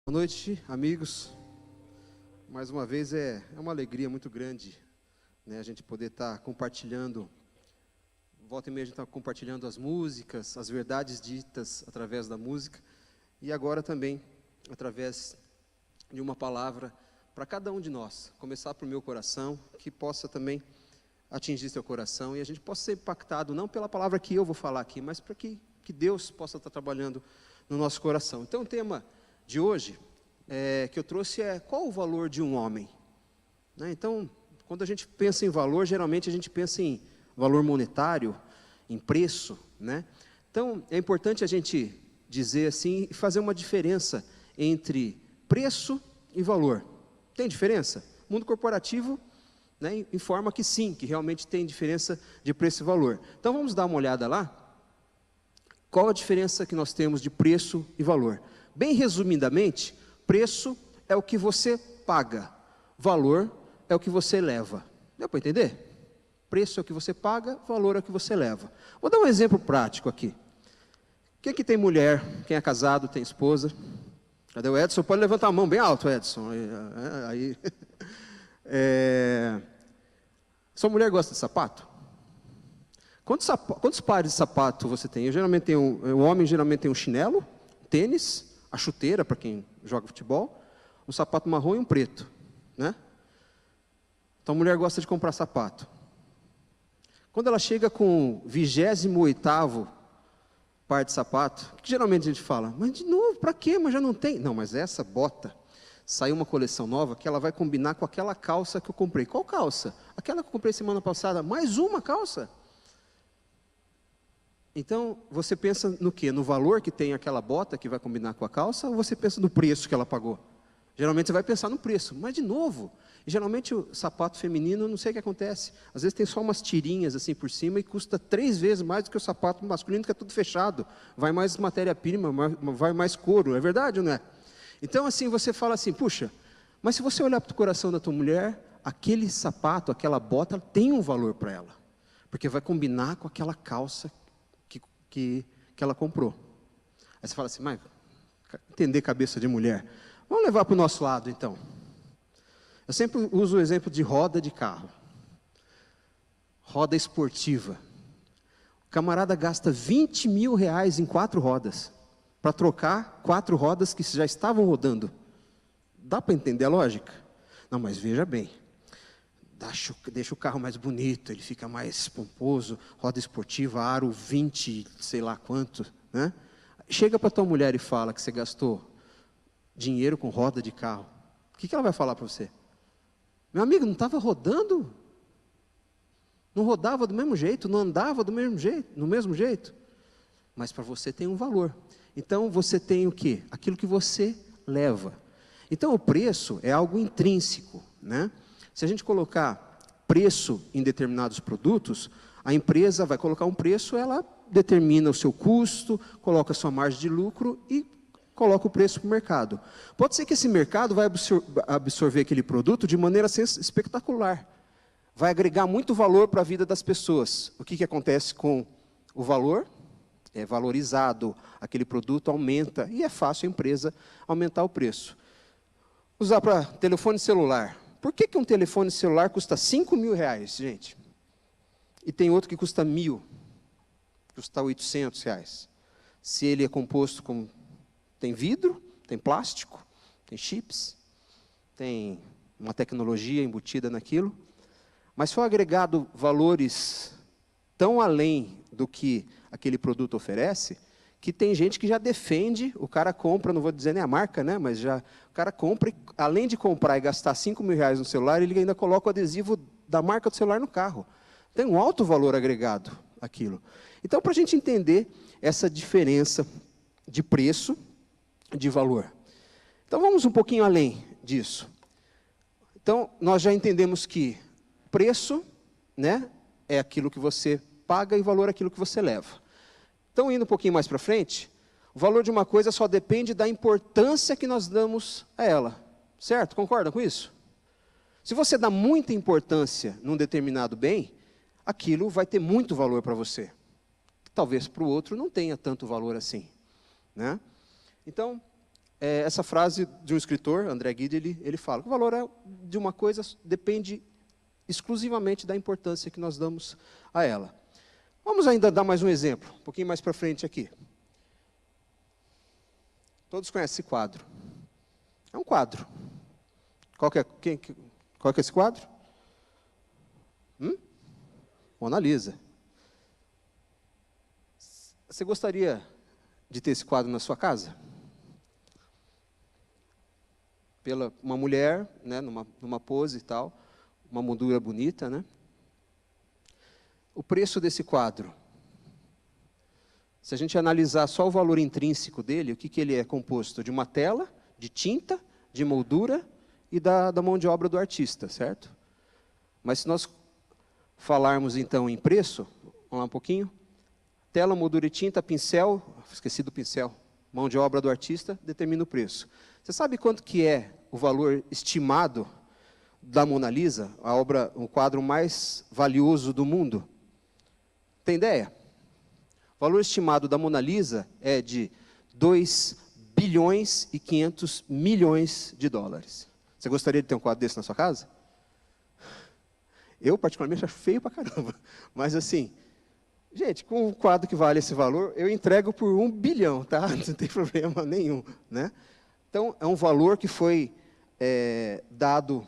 Boa noite, amigos. Mais uma vez é uma alegria muito grande, né, a gente poder estar compartilhando, volta e meia a gente está compartilhando as músicas, as verdades ditas através da música, e agora também através de uma palavra para cada um de nós, começar para o meu coração, que possa também atingir seu coração, e a gente possa ser impactado, não pela palavra que eu vou falar aqui, mas para que Deus possa estar trabalhando no nosso coração. Então o tema de hoje que eu trouxe é: qual o valor de um homem? Né? Então, quando a gente pensa em valor, geralmente a gente pensa em valor monetário, em preço, né? Então, é importante a gente dizer assim e fazer uma diferença entre preço e valor. Tem diferença? O mundo corporativo, né, informa que sim, que realmente tem diferença de preço e valor. Então, vamos dar uma olhada lá. Qual a diferença que nós temos de preço e valor? Bem resumidamente, preço é o que você paga, valor é o que você leva. Deu para entender? Preço é o que você paga, valor é o que você leva. Vou dar um exemplo prático aqui. Quem aqui tem mulher? Quem é casado, tem esposa? Cadê o Edson? Pode levantar a mão bem alto, Edson. Aí. Sua mulher gosta de sapato? Quantos pares de sapato você tem? O homem geralmente tem um chinelo, tênis, a chuteira para quem joga futebol, um sapato marrom e um preto, né? Então a mulher gosta de comprar sapato. Quando ela chega com o 28º par de sapato, o que geralmente a gente fala? Mas de novo, para quê? Mas já não tem. Não, mas essa bota, saiu uma coleção nova que ela vai combinar com aquela calça que eu comprei. Qual calça? Aquela que eu comprei semana passada, mais uma calça? Então, você pensa no quê? No valor que tem aquela bota que vai combinar com a calça, ou você pensa no preço que ela pagou? Geralmente você vai pensar no preço, mas de novo, geralmente o sapato feminino, não sei o que acontece, às vezes tem só umas tirinhas assim por cima e custa 3 vezes mais do que o sapato masculino, que é tudo fechado, vai mais matéria-prima, vai mais couro, é verdade ou não é? Então assim, você fala assim, puxa, mas se você olhar para o coração da tua mulher, aquele sapato, aquela bota, tem um valor para ela, porque vai combinar com aquela calça que ela comprou. Aí você fala assim, mas entender cabeça de mulher. Vamos levar para o nosso lado então. Eu sempre uso o exemplo de roda de carro. Roda esportiva. O camarada gasta 20 mil reais em 4 rodas, para trocar 4 rodas que já estavam rodando. Dá para entender a lógica? Não, mas veja bem. Deixa o carro mais bonito, ele fica mais pomposo, roda esportiva, aro 20, sei lá quanto, né? Chega para tua mulher e fala que você gastou dinheiro com roda de carro. O que ela vai falar para você? Meu amigo, não estava rodando? Não rodava do mesmo jeito, não andava do mesmo jeito, no mesmo jeito? Mas para você tem um valor. Então você tem o quê? Aquilo que você leva. Então o preço é algo intrínseco, né? Se a gente colocar preço em determinados produtos, a empresa vai colocar um preço, ela determina o seu custo, coloca a sua margem de lucro e coloca o preço para o mercado. Pode ser que esse mercado vai absorver aquele produto de maneira espetacular, vai agregar muito valor para a vida das pessoas. O que acontece com o valor? É valorizado, aquele produto aumenta, e é fácil a empresa aumentar o preço. Usar para telefone celular. Por que um telefone celular custa 5 mil reais, gente? E tem outro que custa 1.000, custa 800 reais. Se ele é composto com... Tem vidro, tem plástico, tem chips, tem uma tecnologia embutida naquilo. Mas foi agregado valores tão além do que aquele produto oferece, que tem gente que já defende, o cara compra, não vou dizer nem a marca, né, mas o cara compra, e, além de comprar e gastar 5 mil reais no celular, ele ainda coloca o adesivo da marca do celular no carro. Tem um alto valor agregado aquilo. Então, para a gente entender essa diferença de preço, de valor. Então, vamos um pouquinho além disso. Então, nós já entendemos que preço, né, é aquilo que você paga e valor é aquilo que você leva. Então, indo um pouquinho mais para frente, o valor de uma coisa só depende da importância que nós damos a ela. Certo? Concorda com isso? Se você dá muita importância num determinado bem, aquilo vai ter muito valor para você. Talvez para o outro não tenha tanto valor assim, né? Então, essa frase de um escritor, André Gide, ele fala que o valor de uma coisa depende exclusivamente da importância que nós damos a ela. Vamos ainda dar mais um exemplo, um pouquinho mais para frente aqui. Todos conhecem esse quadro. É um quadro. Qual que é esse quadro? Mona Lisa. Você gostaria de ter esse quadro na sua casa? Pela uma mulher, né, numa pose e tal, uma moldura bonita, né? O preço desse quadro, se a gente analisar só o valor intrínseco dele, o que ele é composto? De uma tela, de tinta, de moldura e da mão de obra do artista, certo? Mas se nós falarmos então em preço, vamos lá um pouquinho, tela, moldura e tinta, pincel, esqueci do pincel, mão de obra do artista, determina o preço. Você sabe quanto que é o valor estimado da Mona Lisa, o quadro mais valioso do mundo? Tem ideia? O valor estimado da Mona Lisa é de 2 bilhões e 500 milhões de dólares. Você gostaria de ter um quadro desse na sua casa? Eu, particularmente, acho feio pra caramba. Mas, assim, gente, com um quadro que vale esse valor, eu entrego por 1 bilhão, tá? Não tem problema nenhum, né? Então, é um valor que foi dado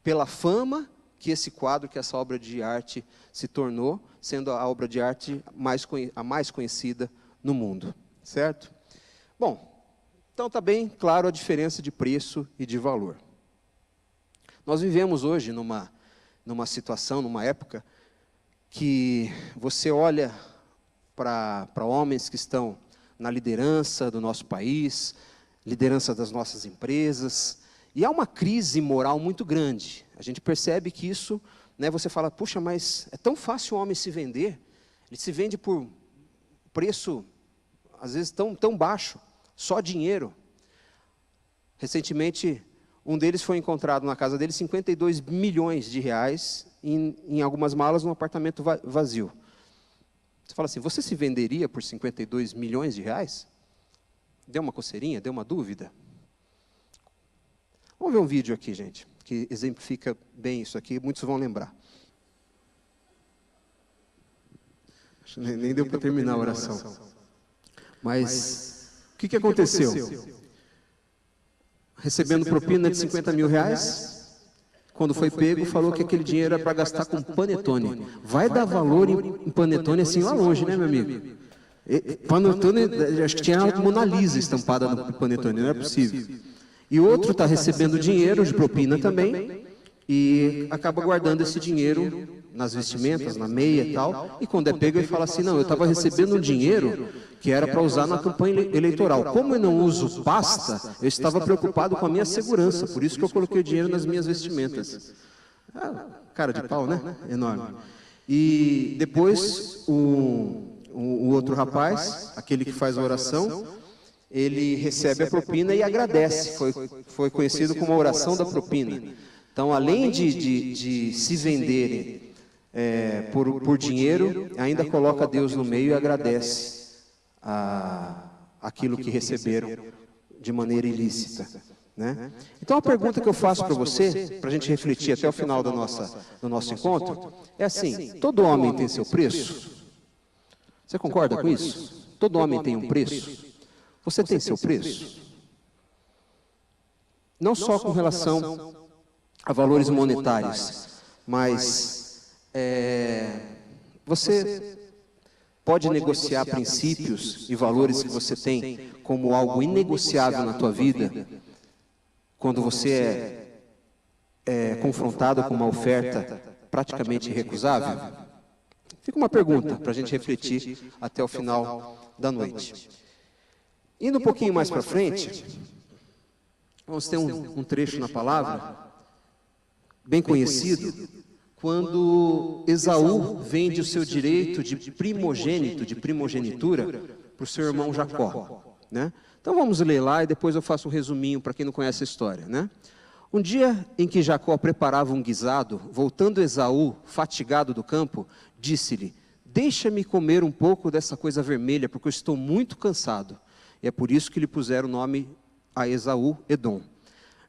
pela fama que esse quadro, que essa obra de arte se tornou, sendo a obra de arte a mais conhecida no mundo, certo? Bom, então está bem claro a diferença de preço e de valor. Nós vivemos hoje numa situação, numa época, que você olha para homens que estão na liderança do nosso país, liderança das nossas empresas, e há uma crise moral muito grande. A gente percebe que isso, né, você fala, puxa, mas é tão fácil o homem se vender, ele se vende por preço, às vezes, tão baixo, só dinheiro. Recentemente, um deles foi encontrado na casa dele, 52 milhões de reais, em algumas malas, num apartamento vazio. Você fala assim, você se venderia por 52 milhões de reais? Deu uma coceirinha, deu uma dúvida? Vamos ver um vídeo aqui, gente, que exemplifica bem isso aqui, muitos vão lembrar. Nem deu para terminar a oração. Mas, o que aconteceu? Recebendo propina de 50 mil reais, quando foi pego, falou que aquele dinheiro era para gastar com panetone. Vai dar valor em panetone assim lá longe, né, meu amigo? Panetone, acho que tinha a Mona Lisa estampada no panetone, não é possível. E outro está recebendo dinheiro de propina também, e acaba guardando esse dinheiro nas vestimentas, na meia e tal, e quando é pego ele fala assim, não, eu estava recebendo um dinheiro que era para usar na campanha eleitoral. Como eu não uso pasta, eu estava preocupado com a minha segurança, por isso que eu coloquei o dinheiro nas minhas vestimentas. Cara de pau, né? Enorme. E depois, o outro rapaz, aquele que faz a oração, ele recebe a propina e agradece. Foi conhecido como a oração da propina. Então, além de se venderem por dinheiro, ainda coloca Deus no meio e agradece aquilo que receberam de maneira ilícita, né? Então, a pergunta que eu faço para você, para a gente refletir até o final do nosso encontro, é assim, todo homem tem seu preço? Você concorda com isso? Todo homem tem um preço? Você tem seu preço? Não só com relação a valores monetários, mas você pode negociar princípios e valores que você tem como algo inegociável na tua vida, quando você é confrontado com uma oferta praticamente irrecusável? Fica uma pergunta para a gente refletir até o final da noite. Indo um pouquinho mais para frente, vamos ter um trecho na palavra, bem conhecido, quando Esaú vende o seu direito de primogênito, de primogenitura, para o seu irmão Jacó, né? Então vamos ler lá e depois eu faço um resuminho para quem não conhece a história, né? Um dia em que Jacó preparava um guisado, voltando Esaú, fatigado do campo, disse-lhe, deixa-me comer um pouco dessa coisa vermelha, porque eu estou muito cansado. E é por isso que lhe puseram o nome a Esaú, Edom.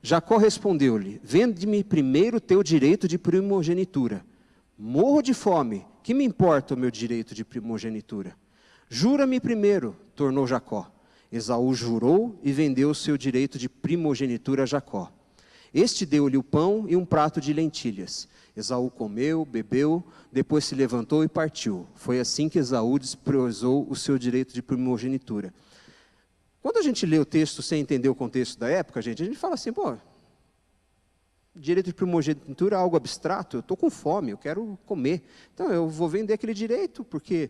Jacó respondeu-lhe: vende-me primeiro o teu direito de primogenitura. Morro de fome, que me importa o meu direito de primogenitura? Jura-me primeiro, tornou Jacó. Esaú jurou e vendeu o seu direito de primogenitura a Jacó. Este deu-lhe o pão e um prato de lentilhas. Esaú comeu, bebeu, depois se levantou e partiu. Foi assim que Esaú desprezou o seu direito de primogenitura. Quando a gente lê o texto sem entender o contexto da época, a gente fala assim, pô, direito de primogenitura é algo abstrato, eu estou com fome, eu quero comer. Então eu vou vender aquele direito, porque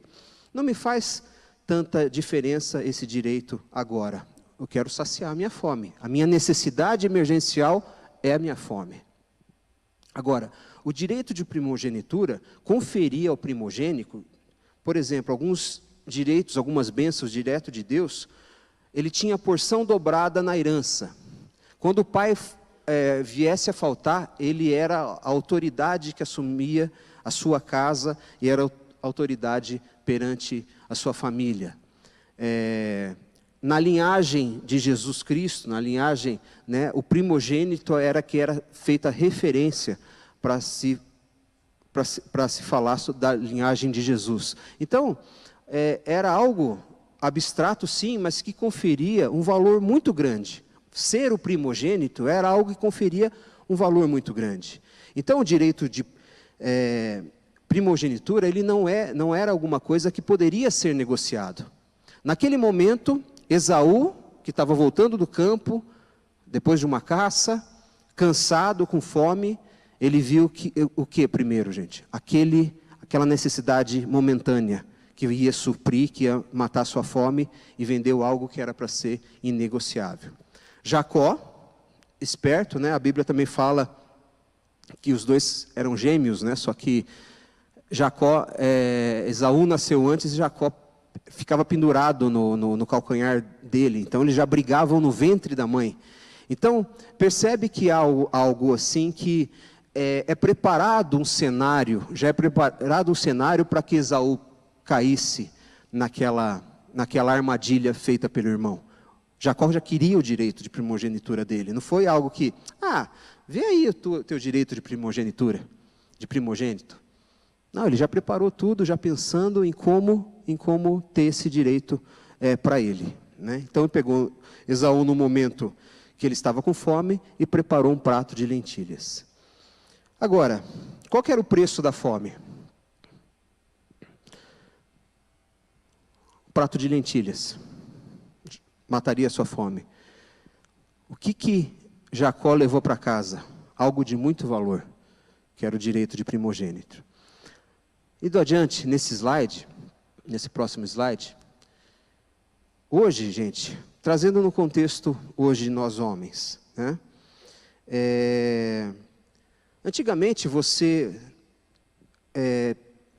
não me faz tanta diferença esse direito agora. Eu quero saciar a minha fome. A minha necessidade emergencial é a minha fome. Agora, o direito de primogenitura conferia ao primogênito, por exemplo, alguns direitos, algumas bênçãos direto de Deus, ele tinha a porção dobrada na herança. Quando o pai viesse a faltar, ele era a autoridade que assumia a sua casa e era a autoridade perante a sua família. Na linhagem de Jesus Cristo, na linhagem, né, o primogênito era que era feita referência para se falar da linhagem de Jesus. Então, era algo abstrato sim, mas que conferia um valor muito grande. Ser o primogênito era algo que conferia um valor muito grande. Então, o direito de primogenitura, ele não era alguma coisa que poderia ser negociado. Naquele momento, Esaú, que estava voltando do campo, depois de uma caça, cansado, com fome, ele viu o que primeiro, gente? Aquela necessidade momentânea, que ia suprir, que ia matar sua fome, e vendeu algo que era para ser inegociável. Jacó, esperto, né? A Bíblia também fala que os dois eram gêmeos, né? Só que Esaú nasceu antes e Jacó ficava pendurado no calcanhar dele. Então eles já brigavam no ventre da mãe. Então percebe que há algo assim que é preparado um cenário, já é preparado um cenário para que Esaú caísse naquela armadilha feita pelo irmão. Jacó já queria o direito de primogenitura dele. Não foi algo que, vê aí o teu direito de primogenitura, de primogênito. Não, ele já preparou tudo, já pensando em como ter esse direito para ele. Né? Então ele pegou Esaú no momento que ele estava com fome e preparou um prato de lentilhas. Agora, qual que era o preço da fome? Um prato de lentilhas mataria a sua fome. O que Jacó levou para casa? Algo de muito valor, que era o direito de primogênito. Indo adiante, nesse próximo slide, hoje, gente, trazendo no contexto hoje nós homens, né? Antigamente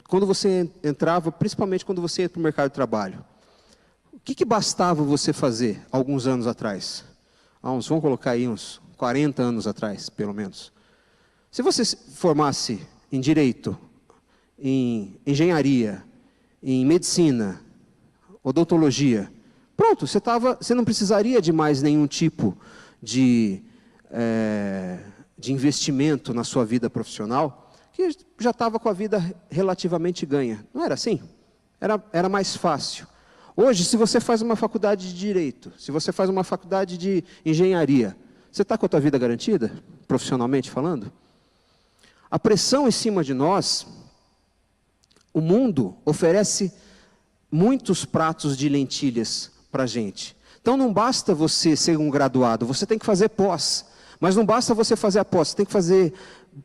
quando você entrava, principalmente quando você ia para o mercado de trabalho, o que bastava você fazer alguns anos atrás? Vamos colocar aí uns 40 anos atrás, pelo menos. Se você se formasse em direito, em engenharia, em medicina, odontologia, pronto, você não precisaria de mais nenhum tipo de investimento na sua vida profissional, que já estava com a vida relativamente ganha. Não era assim? Era mais fácil. Hoje, se você faz uma faculdade de direito, se você faz uma faculdade de engenharia, você está com a tua vida garantida, profissionalmente falando? A pressão em cima de nós, o mundo oferece muitos pratos de lentilhas para a gente. Então não basta você ser um graduado, você tem que fazer pós. Mas não basta você fazer a pós, você tem que fazer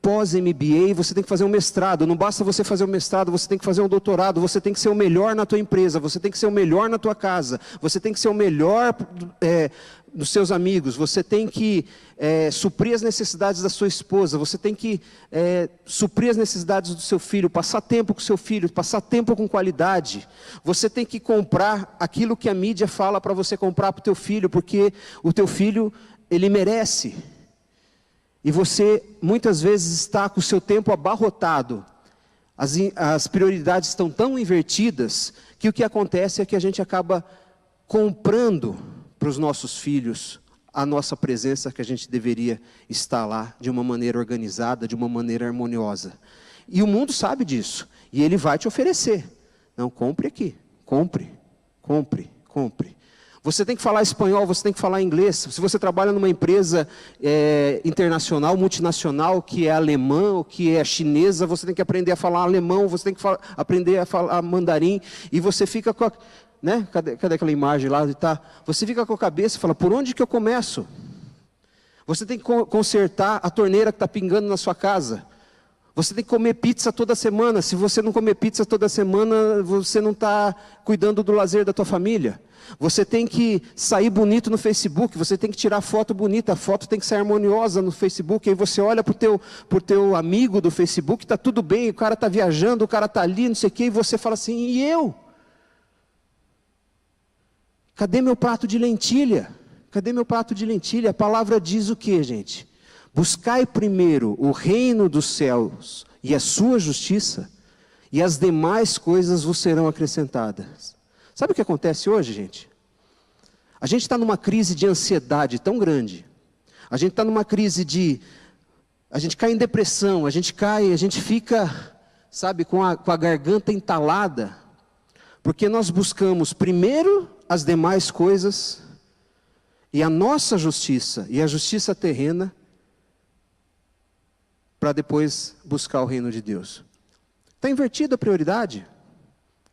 pós-MBA, você tem que fazer um mestrado. Não basta você fazer um mestrado, você tem que fazer um doutorado. Você tem que ser o melhor na tua empresa, você tem que ser o melhor na tua casa. Você tem que ser o melhor dos seus amigos. Você tem que suprir as necessidades da sua esposa. Você tem que suprir as necessidades do seu filho, passar tempo com o seu filho, passar tempo com qualidade. Você tem que comprar aquilo que a mídia fala para você comprar para o teu filho, porque o teu filho, ele merece. E você, muitas vezes, está com o seu tempo abarrotado. As prioridades estão tão invertidas, que o que acontece é que a gente acaba comprando para os nossos filhos a nossa presença, que a gente deveria estar lá de uma maneira organizada, de uma maneira harmoniosa. E o mundo sabe disso, e ele vai te oferecer. Não, compre aqui, compre. Você tem que falar espanhol, você tem que falar inglês. Se você trabalha numa empresa internacional, multinacional, que é alemã ou que é chinesa, você tem que aprender a falar alemão, você tem que aprender a falar mandarim, e você fica com a... Né? Cadê aquela imagem lá? Você fica com a cabeça e fala, por onde que eu começo? Você tem que consertar a torneira que está pingando na sua casa. Você tem que comer pizza toda semana. Se você não comer pizza toda semana, você não está cuidando do lazer da tua família. Você tem que sair bonito no Facebook, você tem que tirar foto bonita, a foto tem que ser harmoniosa no Facebook. Aí você olha para o teu amigo do Facebook, está tudo bem, o cara está viajando, o cara está ali, não sei o quê, e você fala assim, e eu? Cadê meu prato de lentilha? Cadê meu prato de lentilha? A palavra diz o quê, gente? Buscai primeiro o reino dos céus e a sua justiça, e as demais coisas vos serão acrescentadas. Sabe o que acontece hoje, gente? A gente está numa crise de ansiedade tão grande. A gente está numa crise de... A gente cai em depressão, a gente fica, sabe, com a garganta entalada, porque nós buscamos primeiro as demais coisas, e a nossa justiça, e a justiça terrena, para depois buscar o reino de Deus. Está invertida a prioridade.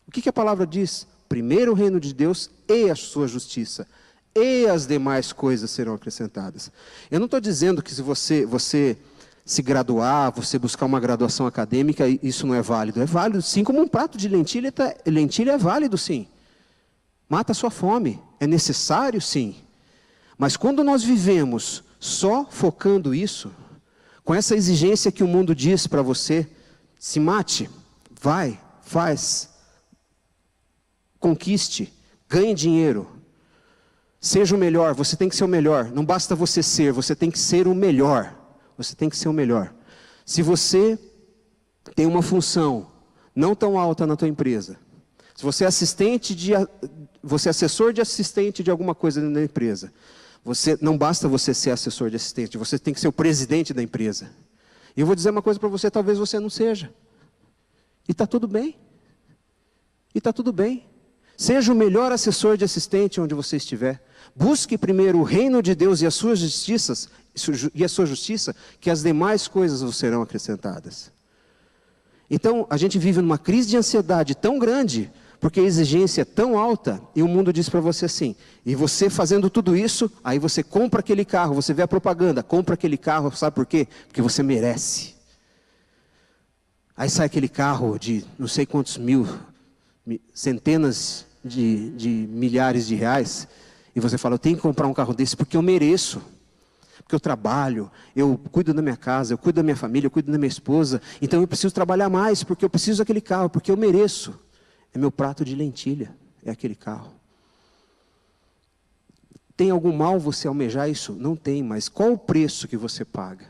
O que a palavra diz? Primeiro o reino de Deus e a sua justiça, e as demais coisas serão acrescentadas. Eu não estou dizendo que se você se graduar, você buscar uma graduação acadêmica, isso não é válido. É válido sim, como um prato de lentilha é válido sim. Mata a sua fome, é necessário sim. Mas quando nós vivemos só focando isso, com essa exigência que o mundo diz para você, se mate, vai, faz, conquiste, ganhe dinheiro, seja o melhor, você tem que ser o melhor. Não basta você ser, você tem que ser o melhor. Você tem que ser o melhor. Se você tem uma função não tão alta na tua empresa, se você é assessor de assistente de alguma coisa dentro da empresa, não basta você ser assessor de assistente, você tem que ser o presidente da empresa. E eu vou dizer uma coisa para você, talvez você não seja. E está tudo bem. E está tudo bem. Seja o melhor assessor de assistente onde você estiver. Busque primeiro o reino de Deus e a sua justiça, que as demais coisas vos serão acrescentadas. Então, a gente vive numa crise de ansiedade tão grande, porque a exigência é tão alta, e o mundo diz para você assim, e você fazendo tudo isso, aí você compra aquele carro, você vê a propaganda, compra aquele carro, sabe por quê? Porque você merece. Aí sai aquele carro de não sei quantos centenas de milhares de reais, e você fala, eu tenho que comprar um carro desse porque eu mereço. Porque eu trabalho, eu cuido da minha casa, eu cuido da minha família, eu cuido da minha esposa, então eu preciso trabalhar mais, porque eu preciso daquele carro, porque eu mereço. É meu prato de lentilha, é aquele carro. Tem algum mal você almejar isso? Não tem, mas qual o preço que você paga?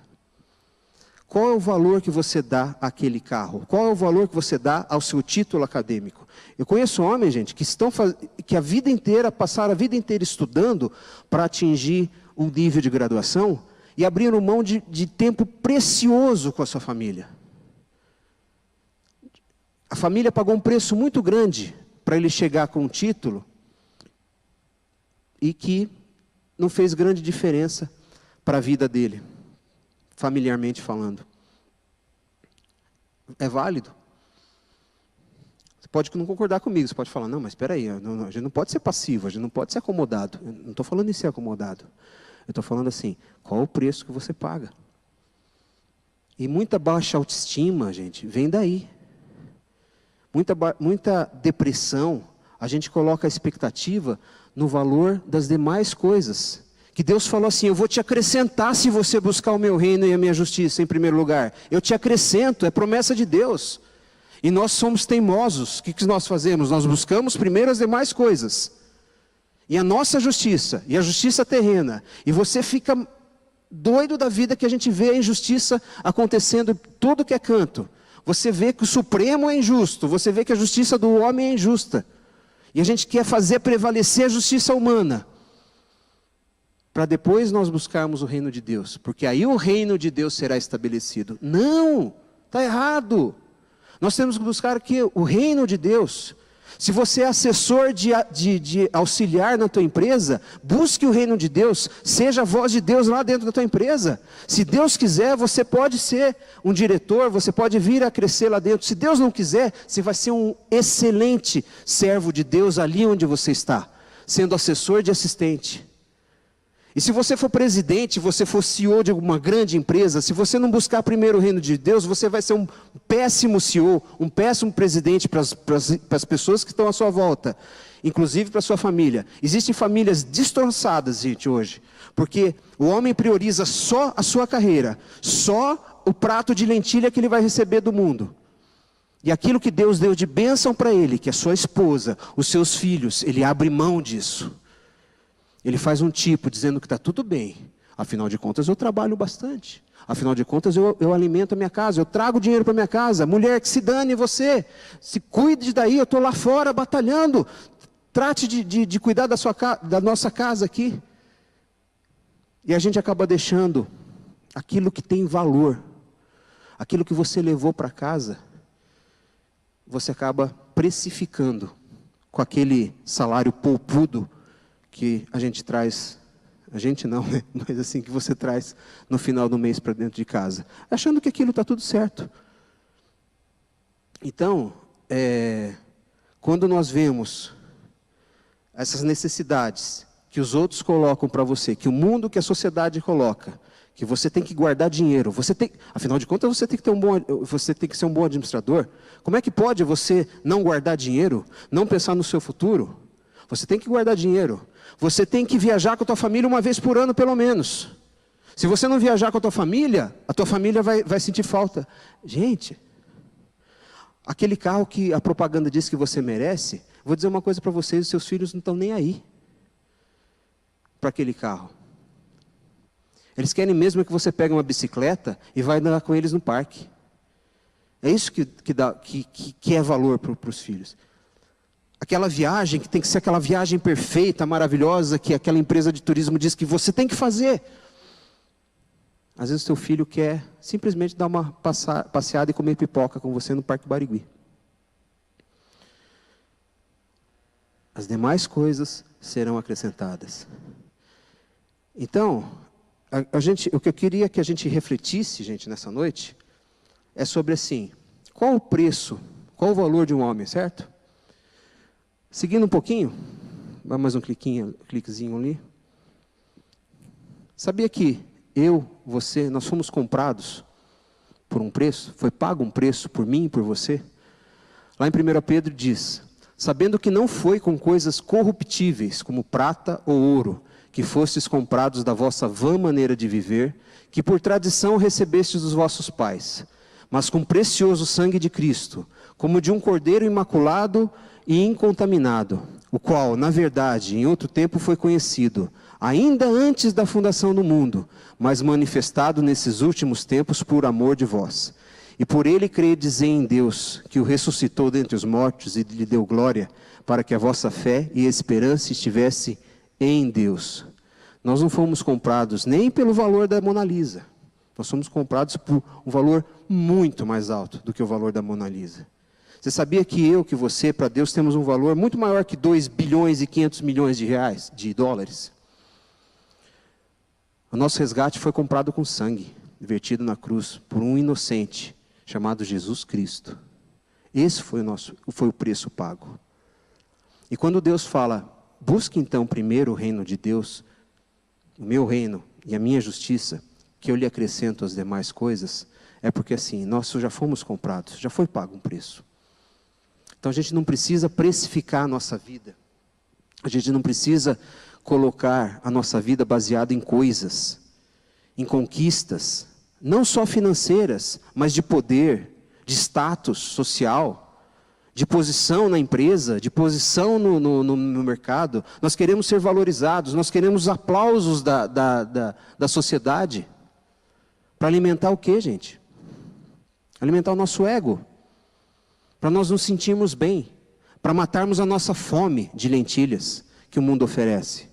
Qual é o valor que você dá àquele carro? Qual é o valor que você dá ao seu título acadêmico? Eu conheço homens, gente, que a vida inteira, passaram a vida inteira estudando para atingir um nível de graduação e abriram mão de tempo precioso com a sua família. A família pagou um preço muito grande para ele chegar com um título e que não fez grande diferença para a vida dele, familiarmente falando. É válido. Você pode não concordar comigo, você pode falar, não, mas espera aí, a gente não pode ser passivo, a gente não pode ser acomodado. Eu não estou falando em ser acomodado. Eu estou falando assim, qual o preço que você paga? E muita baixa autoestima, gente, vem daí. Muita depressão, a gente coloca a expectativa no valor das demais coisas. Que Deus falou assim, eu vou te acrescentar se você buscar o meu reino e a minha justiça em primeiro lugar. Eu te acrescento, é promessa de Deus. E nós somos teimosos, o que nós fazemos? Nós buscamos primeiro as demais coisas. E a nossa justiça, e a justiça terrena. E você fica doido da vida que a gente vê a injustiça acontecendo em tudo que é canto. Você vê que o Supremo é injusto, você vê que a justiça do homem é injusta. E a gente quer fazer prevalecer a justiça humana, para depois nós buscarmos o reino de Deus, porque aí o reino de Deus será estabelecido. Não, está errado. Nós temos que buscar aqui o reino de Deus. Se você é assessor de auxiliar na tua empresa, busque o reino de Deus, seja a voz de Deus lá dentro da tua empresa. Se Deus quiser, você pode ser um diretor, você pode vir a crescer lá dentro. Se Deus não quiser, você vai ser um excelente servo de Deus ali onde você está, sendo assessor de assistente. E se você for presidente, você for CEO de uma grande empresa, se você não buscar primeiro o reino de Deus, você vai ser um péssimo CEO, um péssimo presidente para as pessoas que estão à sua volta, inclusive para a sua família. Existem famílias destroçadas, gente, hoje, porque o homem prioriza só a sua carreira, só o prato de lentilha que ele vai receber do mundo. E aquilo que Deus deu de bênção para ele, que é a sua esposa, os seus filhos, ele abre mão disso. Ele faz um tipo, dizendo que está tudo bem. Afinal de contas, eu trabalho bastante. Afinal de contas, eu alimento a minha casa, eu trago dinheiro para a minha casa. Mulher, que se dane você, se cuide daí, eu estou lá fora batalhando. Trate de cuidar da nossa casa aqui. E a gente acaba deixando aquilo que tem valor, aquilo que você levou para casa, você acaba precificando com aquele salário poupudo que a gente traz, a gente não, né? Mas assim, que você traz no final do mês para dentro de casa, achando que aquilo está tudo certo. Então, quando nós vemos essas necessidades que os outros colocam para você, que o mundo, que a sociedade coloca, que você tem que guardar dinheiro, afinal de contas você tem que ser um bom administrador. Como é que pode você não guardar dinheiro, não pensar no seu futuro? Você tem que guardar dinheiro. Você tem que viajar com a tua família uma vez por ano, pelo menos. Se você não viajar com a tua família vai sentir falta. Gente, aquele carro que a propaganda diz que você merece, vou dizer uma coisa para vocês, os seus filhos não estão nem aí para aquele carro. Eles querem mesmo que você pegue uma bicicleta e vai andar com eles no parque. É isso que é valor para os filhos. Aquela viagem que tem que ser aquela viagem perfeita, maravilhosa, que aquela empresa de turismo diz que você tem que fazer. Às vezes o seu filho quer simplesmente dar uma passeada e comer pipoca com você no Parque Barigui. As demais coisas serão acrescentadas. Então, o que eu queria que a gente refletisse, gente, nessa noite, é sobre assim, qual o preço, qual o valor de um homem, certo? Seguindo um pouquinho, vai mais um cliquezinho ali. Sabia que você, nós fomos comprados por um preço? Foi pago um preço por mim e por você? Lá em 1 Pedro diz, sabendo que não foi com coisas corruptíveis, como prata ou ouro, que fostes comprados da vossa vã maneira de viver, que por tradição recebestes dos vossos pais, mas com precioso sangue de Cristo, como de um cordeiro imaculado e incontaminado, o qual, na verdade, em outro tempo foi conhecido, ainda antes da fundação do mundo, mas manifestado nesses últimos tempos por amor de vós. E por ele credes em Deus, que o ressuscitou dentre os mortos e lhe deu glória, para que a vossa fé e esperança estivesse em Deus. Nós não fomos comprados nem pelo valor da Mona Lisa, nós fomos comprados por um valor muito mais alto do que o valor da Mona Lisa. Você sabia que você, para Deus, temos um valor muito maior que 2 bilhões e 500 milhões de dólares? O nosso resgate foi comprado com sangue, vertido na cruz, por um inocente, chamado Jesus Cristo. Esse foi o preço pago. E quando Deus fala, busque então primeiro o reino de Deus, o meu reino e a minha justiça, que eu lhe acrescento as demais coisas, é porque assim, nós já fomos comprados, já foi pago um preço. Então a gente não precisa precificar a nossa vida. A gente não precisa colocar a nossa vida baseada em coisas, em conquistas, não só financeiras, mas de poder, de status social, de posição na empresa, de posição no mercado. Nós queremos ser valorizados, nós queremos aplausos da sociedade. Para alimentar o quê, gente? Alimentar o nosso ego. Para nós nos sentirmos bem, para matarmos a nossa fome de lentilhas que o mundo oferece.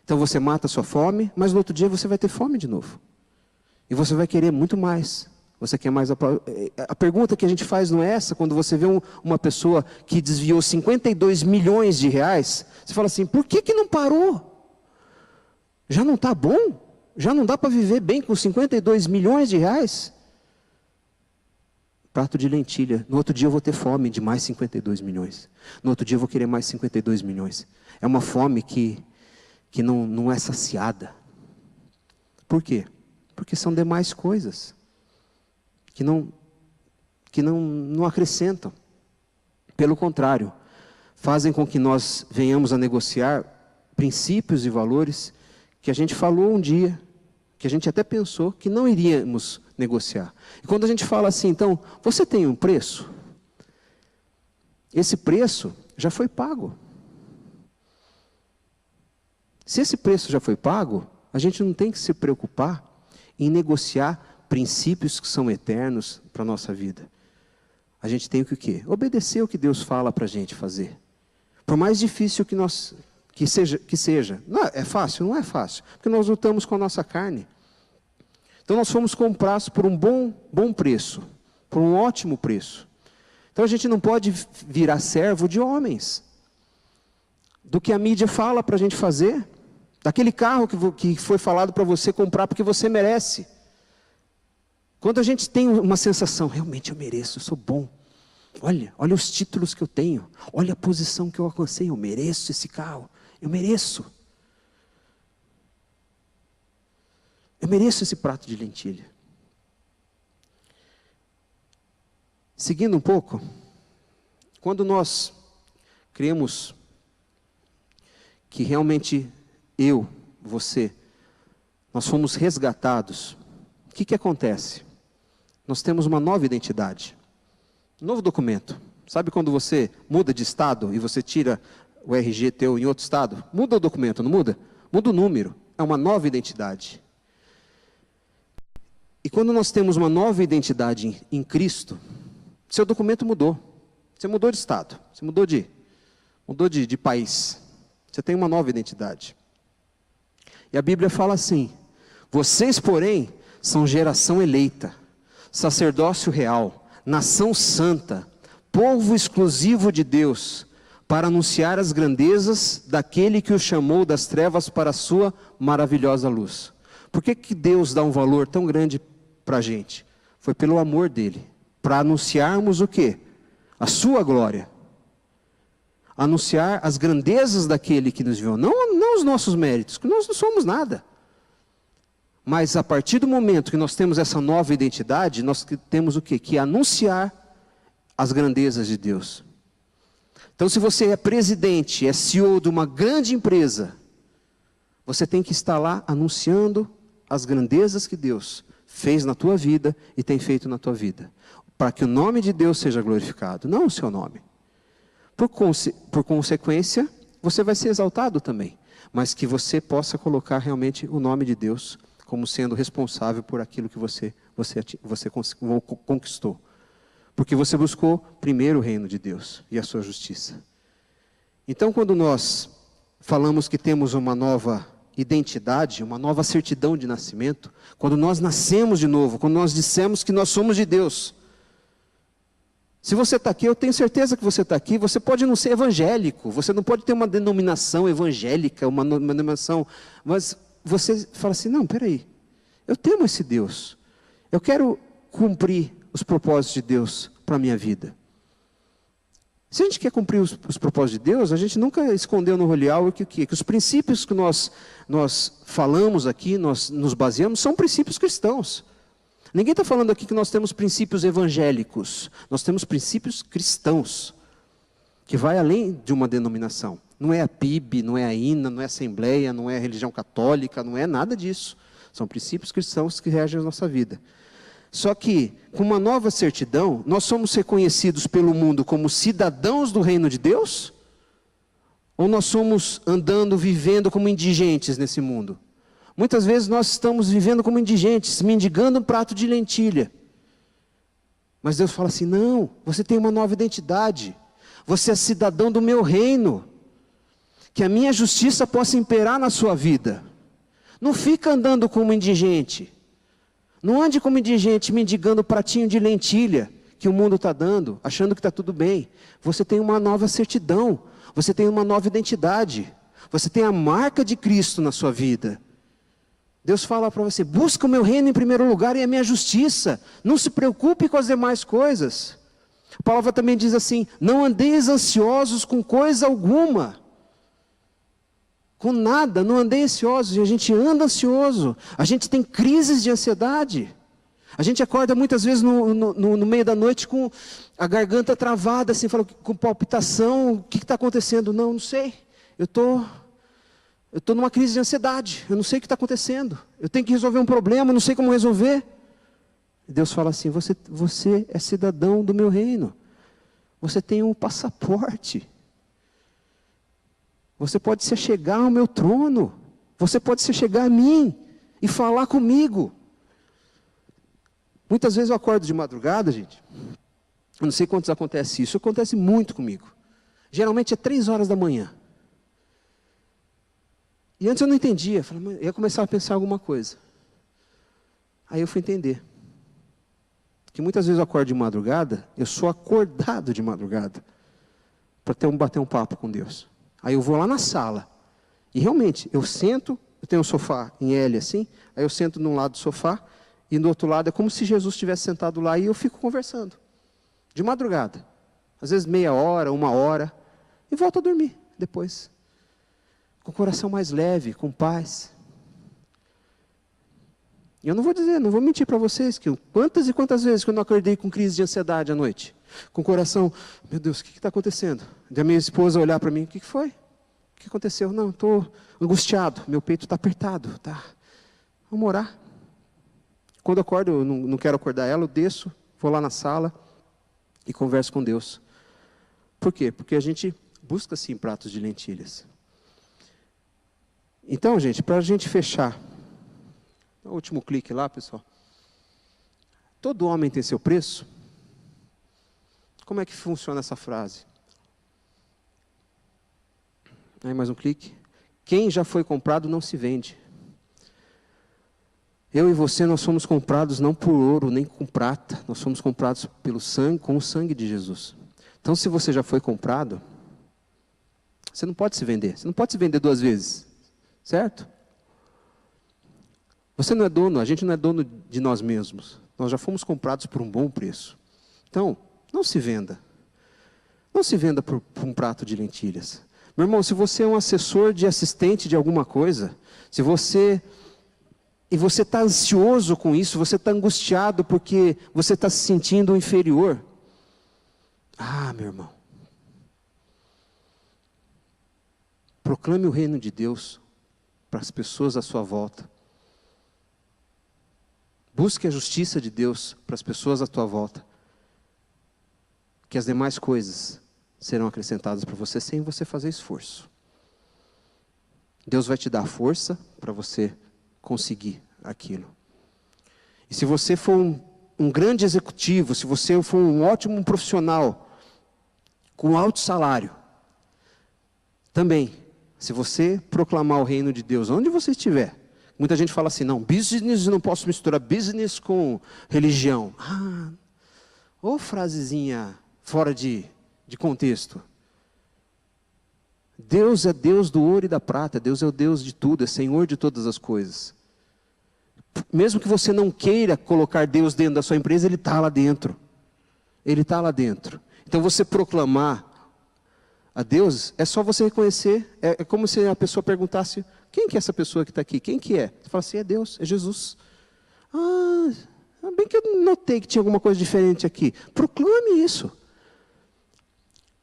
Então você mata a sua fome, mas no outro dia você vai ter fome de novo. E você vai querer muito mais. Você quer mais a pergunta que a gente faz não é essa, quando você vê uma pessoa que desviou 52 milhões de reais, você fala assim, por que não parou? Já não está bom? Já não dá para viver bem com 52 milhões de reais? Prato de lentilha. No outro dia eu vou ter fome de mais 52 milhões. No outro dia eu vou querer mais 52 milhões. É uma fome que não é saciada. Por quê? Porque são demais coisas que não acrescentam. Pelo contrário, fazem com que nós venhamos a negociar princípios e valores que a gente falou um dia, que a gente até pensou que não iríamos negociar. E quando a gente fala assim, então, você tem um preço? Esse preço já foi pago. Se esse preço já foi pago, a gente não tem que se preocupar em negociar princípios que são eternos para a nossa vida. A gente tem que o quê? Obedecer o que Deus fala para a gente fazer. Por mais difícil que seja. Não, é fácil? Não é fácil. Porque nós lutamos com a nossa carne. Então nós fomos comprados por um bom preço. Por um ótimo preço. Então a gente não pode virar servo de homens. Do que a mídia fala para a gente fazer. Daquele carro que foi falado para você comprar porque você merece. Quando a gente tem uma sensação, realmente eu mereço, eu sou bom. Olha os títulos que eu tenho. Olha a posição que eu alcancei, eu mereço esse carro. Eu mereço. Eu mereço esse prato de lentilha. Seguindo um pouco, quando nós cremos que realmente você, nós fomos resgatados, o que acontece? Nós temos uma nova identidade, um novo documento. Sabe quando você muda de estado e você tira o RG teu em outro estado? Muda o documento, não muda? Muda o número, é uma nova identidade. E quando nós temos uma nova identidade em Cristo, seu documento mudou. Você mudou de estado, você mudou de país. Você tem uma nova identidade. E a Bíblia fala assim, vocês, porém, são geração eleita, sacerdócio real, nação santa, povo exclusivo de Deus, para anunciar as grandezas daquele que o chamou das trevas para a sua maravilhosa luz. Por que Deus dá um valor tão grande para a gente? Foi pelo amor dele, para anunciarmos o quê? A sua glória. Anunciar as grandezas daquele que nos viu, não os nossos méritos, que nós não somos nada. Mas a partir do momento que nós temos essa nova identidade, nós temos o quê? Que anunciar as grandezas de Deus. Então, se você é presidente, é CEO de uma grande empresa, você tem que estar lá anunciando as grandezas que Deus fez na tua vida e tem feito na tua vida. Para que o nome de Deus seja glorificado, não o seu nome. Por consequência, você vai ser exaltado também. Mas que você possa colocar realmente o nome de Deus como sendo responsável por aquilo que você conquistou. Porque você buscou primeiro o reino de Deus e a sua justiça. Então, quando nós falamos que temos uma nova identidade, uma nova certidão de nascimento, quando nós nascemos de novo, quando nós dissemos que nós somos de Deus. Se você está aqui, eu tenho certeza que você está aqui, você pode não ser evangélico, você não pode ter uma denominação evangélica, uma denominação, mas você fala assim, não, peraí, eu temo esse Deus, eu quero cumprir os propósitos de Deus para a minha vida. Se a gente quer cumprir os propósitos de Deus, a gente nunca escondeu no roleal que os princípios que nós falamos aqui, nós nos baseamos, são princípios cristãos. Ninguém está falando aqui que nós temos princípios evangélicos, nós temos princípios cristãos, que vai além de uma denominação. Não é a PIB, não é a INA, não é a Assembleia, não é a religião católica, não é nada disso. São princípios cristãos que regem a nossa vida. Só que, com uma nova certidão, nós somos reconhecidos pelo mundo como cidadãos do reino de Deus? Ou nós somos vivendo como indigentes nesse mundo? Muitas vezes nós estamos vivendo como indigentes, mendigando um prato de lentilha. Mas Deus fala assim, não, você tem uma nova identidade. Você é cidadão do meu reino. Que a minha justiça possa imperar na sua vida. Não fica andando como indigente. Não ande como indigente, mendigando pratinho de lentilha que o mundo está dando, achando que está tudo bem. Você tem uma nova certidão. Você tem uma nova identidade. Você tem a marca de Cristo na sua vida. Deus fala para você, busca o meu reino em primeiro lugar e a minha justiça. Não se preocupe com as demais coisas. A palavra também diz assim, não andeis ansiosos com coisa alguma. Com nada, não andei ansioso. E a gente anda ansioso. A gente tem crises de ansiedade. A gente acorda muitas vezes no meio da noite com a garganta travada, assim, fala, com palpitação. O que está acontecendo? Não sei. Eu estou numa crise de ansiedade. Eu não sei o que está acontecendo. Eu tenho que resolver um problema, não sei como resolver. Deus fala assim, você é cidadão do meu reino. Você tem um passaporte. Você pode se achegar ao meu trono. Você pode se achegar a mim e falar comigo. Muitas vezes eu acordo de madrugada, gente. Eu não sei quantos acontece isso. Acontece muito comigo. Geralmente é 3 horas da manhã. E antes eu não entendia. Eu ia começar a pensar alguma coisa. Aí eu fui entender. Que muitas vezes eu acordo de madrugada. Eu sou acordado de madrugada. Para bater um papo com Deus. Aí eu vou lá na sala, e realmente, eu sento, eu tenho um sofá em L assim, aí eu sento num lado do sofá, e do outro lado é como se Jesus estivesse sentado lá, e eu fico conversando, de madrugada, às vezes meia hora, 1 hora, e volto a dormir depois, com o coração mais leve, com paz. E eu não vou mentir para vocês, que quantas e quantas vezes que eu não acordei com crise de ansiedade à noite, com o coração, meu Deus, o que está acontecendo? Da minha esposa olhar para mim, o que foi? O que aconteceu? Não, estou angustiado, meu peito está apertado, tá? Vamos orar. Quando eu acordo, eu não quero acordar ela, eu desço, vou lá na sala e converso com Deus. Por quê? Porque a gente busca sim pratos de lentilhas. Então, gente, para a gente fechar, o último clique lá, pessoal. Todo homem tem seu preço? Como é que funciona essa frase? Aí mais um clique. Quem já foi comprado não se vende. Eu e você, nós somos comprados não por ouro, nem com prata. Nós somos comprados pelo sangue, com o sangue de Jesus. Então, se você já foi comprado, você não pode se vender. Você não pode se vender 2 vezes. Certo? Você não é dono, a gente não é dono de nós mesmos. Nós já fomos comprados por um bom preço. Então, não se venda. Não se venda por um prato de lentilhas. Meu irmão, se você é um assessor de assistente de alguma coisa, se você está ansioso com isso, você está angustiado porque você está se sentindo inferior. Ah, meu irmão. Proclame o reino de Deus para as pessoas à sua volta. Busque a justiça de Deus para as pessoas à tua volta. Que as demais coisas serão acrescentadas para você sem você fazer esforço. Deus vai te dar força para você conseguir aquilo. E se você for um grande executivo, se você for um ótimo profissional, com alto salário, também, se você proclamar o reino de Deus, onde você estiver, muita gente fala assim, não, business, não posso misturar business com religião. Ô frasezinha fora de contexto. Deus é Deus do ouro e da prata, Deus é o Deus de tudo, é Senhor de todas as coisas. Mesmo que você não queira colocar Deus dentro da sua empresa, Ele está lá dentro. Ele está lá dentro. Então você proclamar a Deus, é só você reconhecer, é como se a pessoa perguntasse, quem que é essa pessoa que está aqui? Quem que é? Você fala assim, é Deus, é Jesus. Bem que eu notei que tinha alguma coisa diferente aqui. Proclame isso.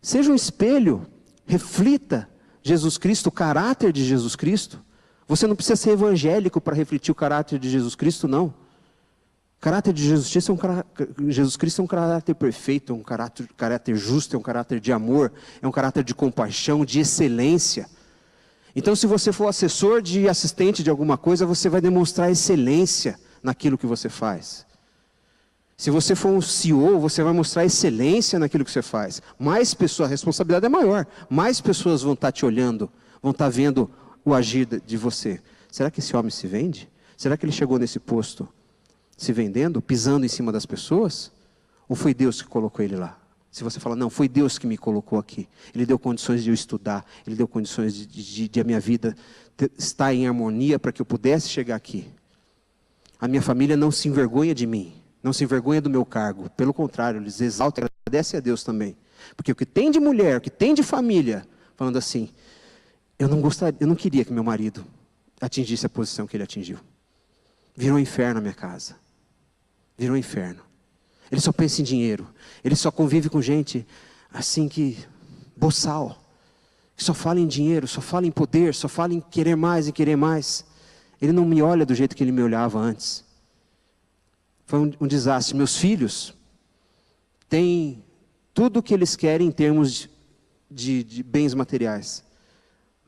Seja um espelho, reflita Jesus Cristo, o caráter de Jesus Cristo. Você não precisa ser evangélico para refletir o caráter de Jesus Cristo, não. O caráter de Jesus Cristo é um caráter perfeito, é um caráter justo, é um caráter de amor, é um caráter de compaixão, de excelência. Então, se você for assessor de assistente de alguma coisa, você vai demonstrar excelência naquilo que você faz. Se você for um CEO, você vai mostrar excelência naquilo que você faz. Mais pessoas, a responsabilidade é maior. Mais pessoas vão estar te olhando, vão estar vendo o agir de você. Será que esse homem se vende? Será que ele chegou nesse posto se vendendo, pisando em cima das pessoas? Ou foi Deus que colocou ele lá? Se você fala, não, foi Deus que me colocou aqui. Ele deu condições de eu estudar. Ele deu condições de a minha vida estar em harmonia para que eu pudesse chegar aqui. A minha família não se envergonha de mim. Não se envergonha do meu cargo. Pelo contrário, eles exaltam e agradecem a Deus também. Porque o que tem de mulher, o que tem de família, falando assim, eu não queria que meu marido atingisse a posição que ele atingiu. Virou um inferno na minha casa. Virou um inferno. Ele só pensa em dinheiro. Ele só convive com gente assim que, boçal. Que só fala em dinheiro, só fala em poder, só fala em querer mais e querer mais. Ele não me olha do jeito que ele me olhava antes. Foi um desastre. Meus filhos têm tudo o que eles querem em termos de bens materiais.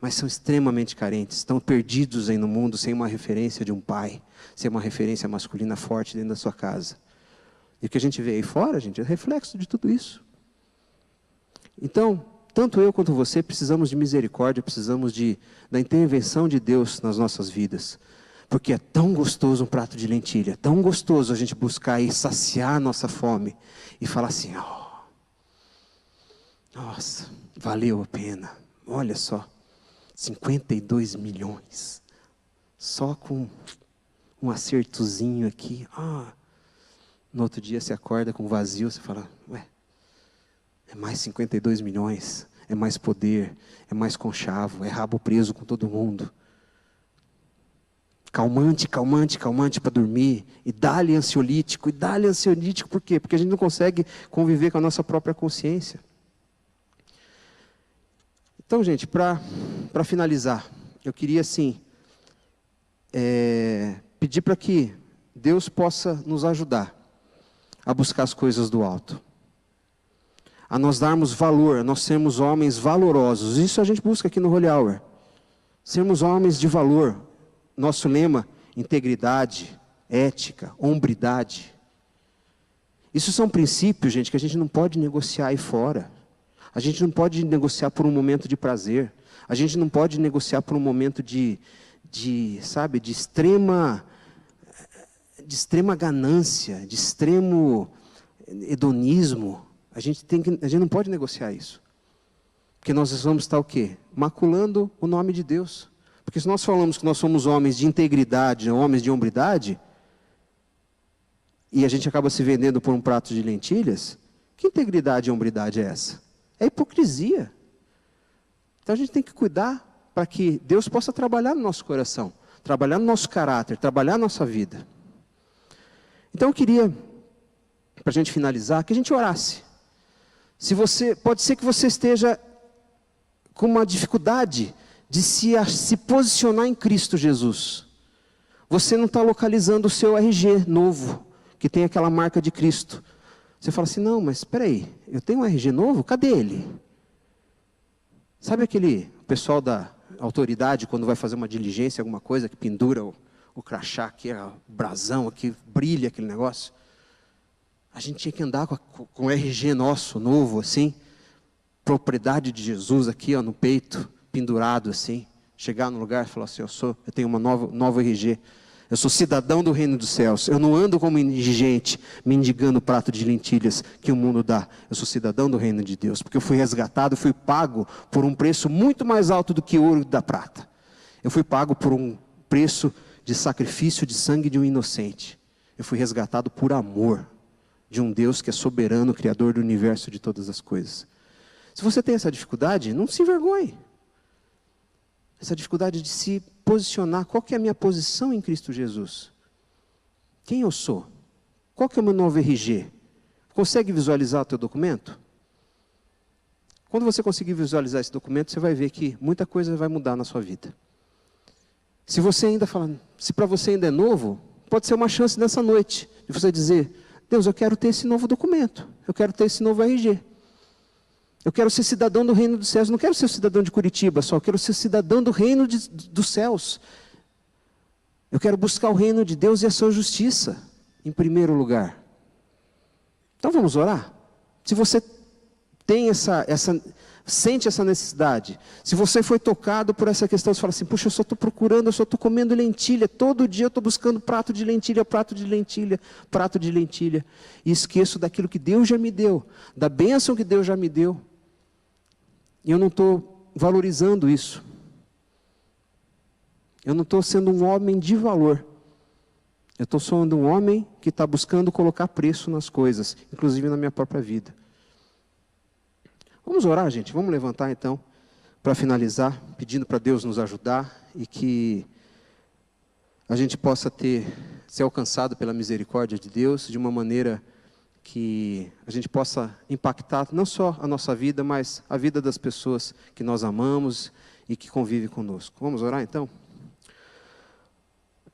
Mas são extremamente carentes. Estão perdidos aí no mundo sem uma referência de um pai. Sem uma referência masculina forte dentro da sua casa. E o que a gente vê aí fora, gente, é reflexo de tudo isso. Então, tanto eu quanto você precisamos de misericórdia, precisamos da intervenção de Deus nas nossas vidas. Porque é tão gostoso um prato de lentilha, tão gostoso a gente buscar e saciar a nossa fome. E falar assim, oh, nossa, valeu a pena. Olha só, 52 milhões. Só com um acertozinho aqui. No outro dia você acorda com vazio, você fala, ué, é mais 52 milhões, é mais poder, é mais conchavo, é rabo preso com todo mundo. Calmante, calmante, calmante para dormir, e dá-lhe ansiolítico, por quê? Porque a gente não consegue conviver com a nossa própria consciência. Então, gente, para finalizar, eu queria, assim, pedir para que Deus possa nos ajudar a buscar as coisas do alto. A nós darmos valor, a nós sermos homens valorosos. Isso a gente busca aqui no Holy Hour. Sermos homens de valor. Nosso lema, integridade, ética, hombridade. Isso são princípios, gente, que a gente não pode negociar aí fora. A gente não pode negociar por um momento de prazer. A gente não pode negociar por um momento de extrema ganância, de extremo hedonismo. A gente não pode negociar isso. Porque nós vamos estar o quê? Maculando o nome de Deus. Porque se nós falamos que nós somos homens de integridade, homens de hombridade, e a gente acaba se vendendo por um prato de lentilhas, que integridade e hombridade é essa? É hipocrisia. Então a gente tem que cuidar para que Deus possa trabalhar no nosso coração, trabalhar no nosso caráter, trabalhar na nossa vida. Então eu queria, para a gente finalizar, que a gente orasse. Pode ser que você esteja com uma dificuldade de se posicionar em Cristo Jesus. Você não está localizando o seu RG novo, que tem aquela marca de Cristo. Você fala assim, não, mas espera aí, eu tenho um RG novo? Cadê ele? Sabe aquele pessoal da autoridade, quando vai fazer uma diligência, alguma coisa, que pendura o crachá aqui, o brasão aqui, brilha aquele negócio? A gente tinha que andar com o RG nosso, novo, assim, propriedade de Jesus aqui, no peito, pendurado assim, chegar no lugar e falar assim, eu tenho uma nova RG, eu sou cidadão do reino dos céus, eu não ando como indigente, mendigando prato de lentilhas que o mundo dá, eu sou cidadão do reino de Deus, porque eu fui resgatado, fui pago por um preço muito mais alto do que o ouro da prata, eu fui pago por um preço de sacrifício de sangue de um inocente, eu fui resgatado por amor de um Deus que é soberano, criador do universo e de todas as coisas. Se você tem essa dificuldade, não se envergonhe. Essa dificuldade de se posicionar, qual que é a minha posição em Cristo Jesus? Quem eu sou? Qual que é o meu novo RG? Consegue visualizar o teu documento? Quando você conseguir visualizar esse documento, você vai ver que muita coisa vai mudar na sua vida. Se para você ainda é novo, pode ser uma chance nessa noite, de você dizer, Deus, eu quero ter esse novo documento, eu quero ter esse novo RG. Eu quero ser cidadão do reino dos céus, não quero ser cidadão de Curitiba só, eu quero ser cidadão do reino dos céus. Eu quero buscar o reino de Deus e a sua justiça, em primeiro lugar. Então vamos orar? Se você tem sente essa necessidade, se você foi tocado por essa questão, você fala assim, puxa, eu só estou procurando, eu só estou comendo lentilha, todo dia eu estou buscando prato de lentilha, prato de lentilha, prato de lentilha, e esqueço daquilo que Deus já me deu, da bênção que Deus já me deu, e eu não estou valorizando isso, eu não estou sendo um homem de valor, eu estou sendo um homem que está buscando colocar preço nas coisas, inclusive na minha própria vida. Vamos orar, gente? Vamos levantar então, para finalizar, pedindo para Deus nos ajudar e que a gente possa ser alcançado pela misericórdia de Deus de uma maneira que a gente possa impactar não só a nossa vida, mas a vida das pessoas que nós amamos e que convivem conosco. Vamos orar então?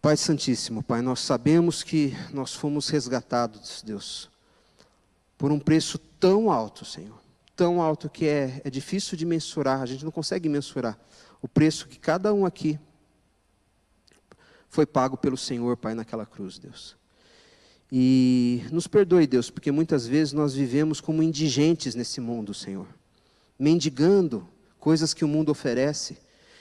Pai Santíssimo, Pai, nós sabemos que nós fomos resgatados, Deus, por um preço tão alto, Senhor. Tão alto que é difícil de mensurar, a gente não consegue mensurar o preço que cada um aqui foi pago pelo Senhor, Pai, naquela cruz, Deus. E nos perdoe, Deus, porque muitas vezes nós vivemos como indigentes nesse mundo, Senhor, mendigando coisas que o mundo oferece,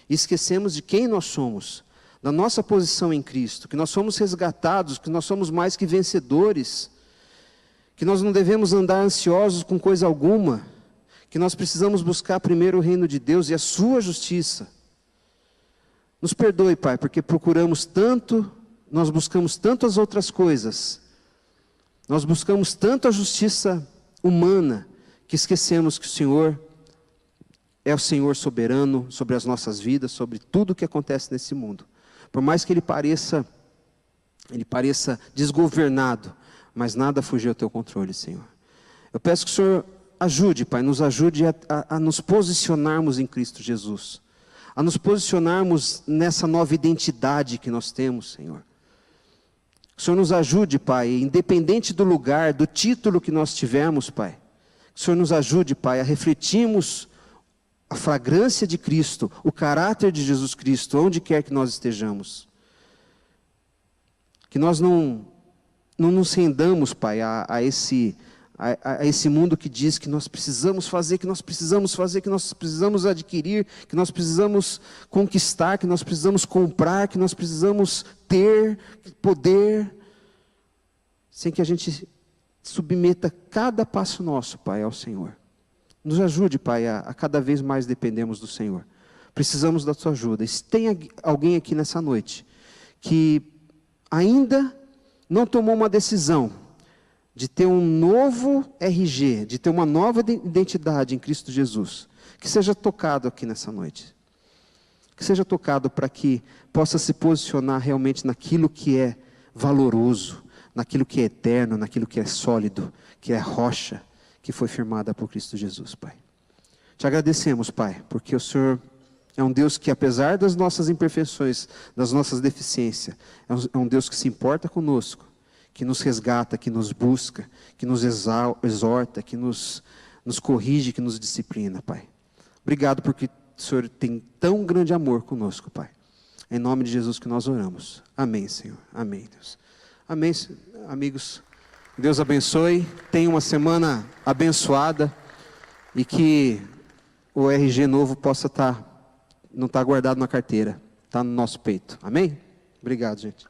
e esquecemos de quem nós somos, da nossa posição em Cristo, que nós somos resgatados, que nós somos mais que vencedores, que nós não devemos andar ansiosos com coisa alguma, que nós precisamos buscar primeiro o reino de Deus e a sua justiça. Nos perdoe, Pai, porque procuramos tanto, nós buscamos tanto as outras coisas, nós buscamos tanto a justiça humana, que esquecemos que o Senhor é o Senhor soberano sobre as nossas vidas, sobre tudo o que acontece nesse mundo. Por mais que Ele pareça desgovernado, mas nada fugiu ao teu controle, Senhor. Eu peço que o Senhor ajude, Pai, nos ajude a nos posicionarmos em Cristo Jesus, a nos posicionarmos nessa nova identidade que nós temos, Senhor. Que o Senhor nos ajude, Pai, independente do lugar, do título que nós tivemos, Pai. Que o Senhor nos ajude, Pai, a refletirmos a fragrância de Cristo, o caráter de Jesus Cristo, onde quer que nós estejamos. Que nós não nos rendamos, Pai, a esse mundo que diz que nós precisamos fazer, que nós precisamos adquirir, que nós precisamos conquistar, que nós precisamos comprar, que nós precisamos ter poder, sem que a gente submeta cada passo nosso, Pai, ao Senhor. Nos ajude, Pai, a cada vez mais dependemos do Senhor. Precisamos da Tua ajuda. E se tem alguém aqui nessa noite que ainda não tomou uma decisão de ter um novo RG, de ter uma nova identidade em Cristo Jesus, que seja tocado aqui nessa noite. Que seja tocado para que possa se posicionar realmente naquilo que é valoroso, naquilo que é eterno, naquilo que é sólido, que é rocha, que foi firmada por Cristo Jesus, Pai. Te agradecemos, Pai, porque o Senhor é um Deus que, apesar das nossas imperfeições, das nossas deficiências, é um Deus que se importa conosco, que nos resgata, que nos busca, que nos exorta, que nos corrige, que nos disciplina, Pai. Obrigado porque o Senhor tem tão grande amor conosco, Pai. Em nome de Jesus que nós oramos. Amém, Senhor. Amém, Deus. Amém, amigos. Deus abençoe. Tenha uma semana abençoada e que o RG novo possa não estar guardado na carteira, está no nosso peito. Amém? Obrigado, gente.